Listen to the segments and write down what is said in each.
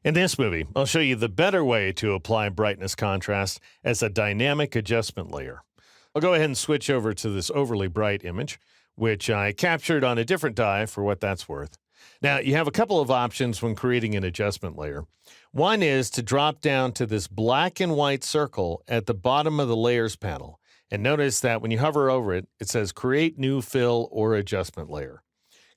In this movie, I'll show you the better way to apply brightness contrast as a dynamic adjustment layer. I'll go ahead and switch over to this overly bright image, which I captured on a different die for what that's worth. Now, you have a couple of options when creating an adjustment layer. One is to drop down to this black and white circle at the bottom of the Layers panel. And notice that when you hover over it, it says Create New Fill or Adjustment Layer.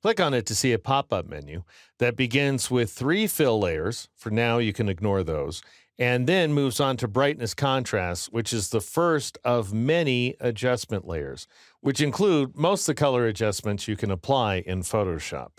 Click on it to see a pop-up menu that begins with 3 fill layers. For now, you can ignore those. And then moves on to brightness contrast, which is the first of many adjustment layers, which include most of the color adjustments you can apply in Photoshop.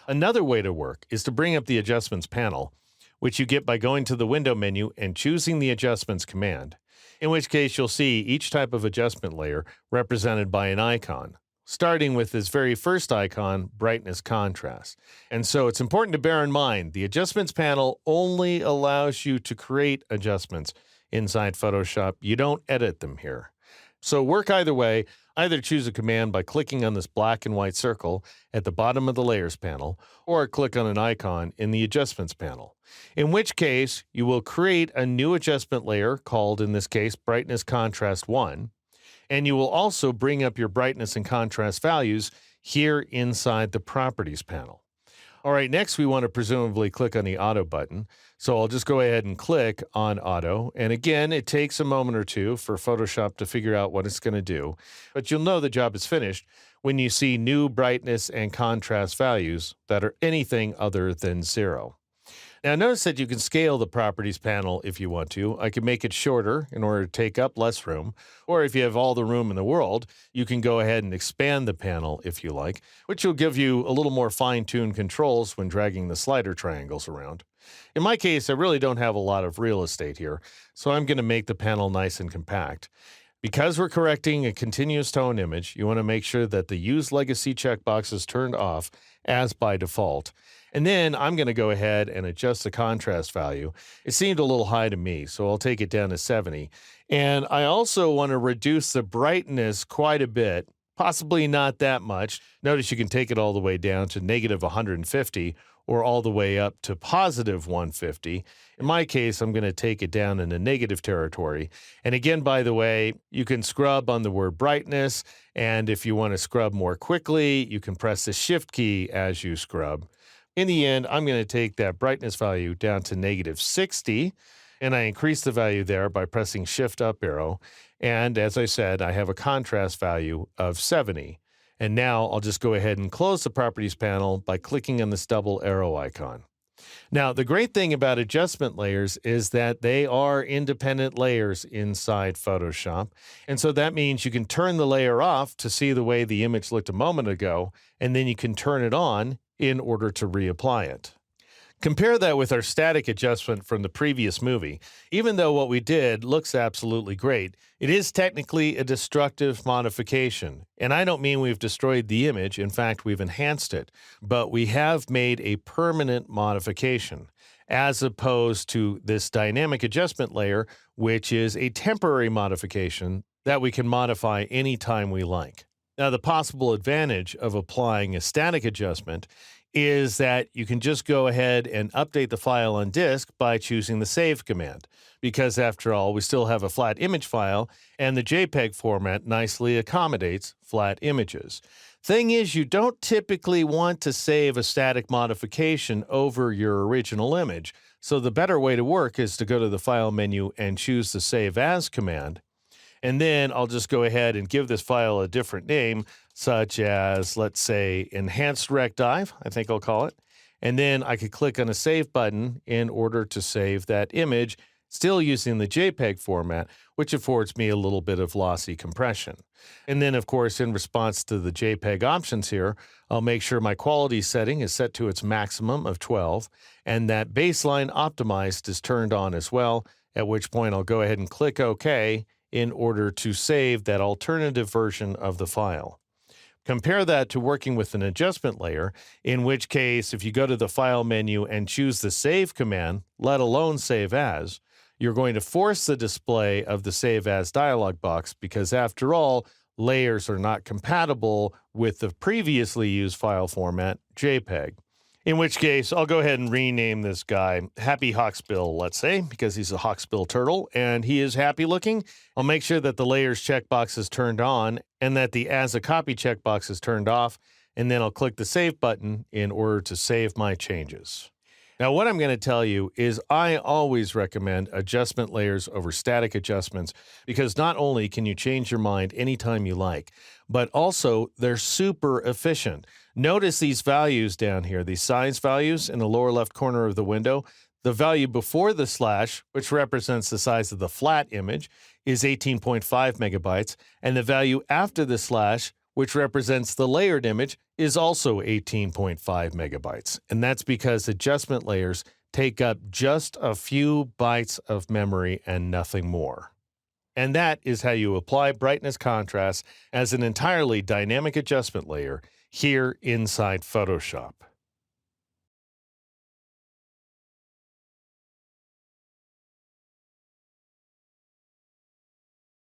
Another way to work is to bring up the Adjustments panel, which you get by going to the Window menu and choosing the Adjustments command, in which case you'll see each type of adjustment layer represented by an icon, starting with this very first icon, Brightness Contrast. And so it's important to bear in mind, the Adjustments panel only allows you to create adjustments inside Photoshop. You don't edit them here. So work either way. Either choose a command by clicking on this black and white circle at the bottom of the Layers panel, or click on an icon in the Adjustments panel, in which case you will create a new adjustment layer called, in this case, Brightness Contrast 1, and you will also bring up your brightness and contrast values here inside the Properties panel. All right, next we want to presumably click on the Auto button. So I'll just go ahead and click on Auto. And again, it takes a moment or two for Photoshop to figure out what it's going to do. But you'll know the job is finished when you see new brightness and contrast values that are anything other than 0. Now notice that you can scale the Properties panel if you want to. I can make it shorter in order to take up less room, or if you have all the room in the world, you can go ahead and expand the panel if you like, which will give you a little more fine-tuned controls when dragging the slider triangles around. In my case, I really don't have a lot of real estate here, so I'm going to make the panel nice and compact. Because we're correcting a continuous tone image, you want to make sure that the Use Legacy checkbox is turned off as by default. And then I'm going to go ahead and adjust the contrast value. It seemed a little high to me, so I'll take it down to 70. And I also want to reduce the brightness quite a bit, possibly not that much. Notice you can take it all the way down to negative 150 or all the way up to positive 150. In my case, I'm going to take it down in the negative territory. And again, by the way, you can scrub on the word brightness. And if you want to scrub more quickly, you can press the Shift key as you scrub. In the end, I'm going to take that brightness value down to negative 60, and I increase the value there by pressing Shift up arrow. And as I said, I have a contrast value of 70. And now I'll just go ahead and close the Properties panel by clicking on this double arrow icon. Now, the great thing about adjustment layers is that they are independent layers inside Photoshop. And so that means you can turn the layer off to see the way the image looked a moment ago, and then you can turn it on in order to reapply it. Compare that with our static adjustment from the previous movie. Even though what we did looks absolutely great, it is technically a destructive modification. And I don't mean we've destroyed the image. In fact, we've enhanced it. But we have made a permanent modification, as opposed to this dynamic adjustment layer, which is a temporary modification that we can modify anytime we like. Now, the possible advantage of applying a static adjustment is that you can just go ahead and update the file on disk by choosing the Save command, because after all, we still have a flat image file, and the JPEG format nicely accommodates flat images. Thing is, you don't typically want to save a static modification over your original image, so the better way to work is to go to the File menu and choose the Save As command. And then I'll just go ahead and give this file a different name, such as, let's say, Enhanced RecDive, I think I'll call it. And then I could click on a Save button in order to save that image, still using the JPEG format, which affords me a little bit of lossy compression. And then, of course, in response to the JPEG options here, I'll make sure my quality setting is set to its maximum of 12, and that Baseline Optimized is turned on as well, at which point I'll go ahead and click OK, in order to save that alternative version of the file. Compare that to working with an adjustment layer, in which case, if you go to the File menu and choose the Save command, let alone Save As, you're going to force the display of the Save As dialog box because, after all, layers are not compatible with the previously used file format, JPEG. In which case, I'll go ahead and rename this guy Happy Hawksbill, let's say, because he's a Hawksbill turtle and he is happy looking. I'll make sure that the layers checkbox is turned on and that the as a copy checkbox is turned off, and then I'll click the save button in order to save my changes. Now, what I'm going to tell you is I always recommend adjustment layers over static adjustments because not only can you change your mind anytime you like, but also they're super efficient. Notice these values down here, these size values in the lower left corner of the window. The value before the slash, which represents the size of the flat image, is 18.5 megabytes, and the value after the slash, which represents the layered image, is also 18.5 megabytes. And that's because adjustment layers take up just a few bytes of memory and nothing more. And that is how you apply brightness contrast as an entirely dynamic adjustment layer here inside Photoshop.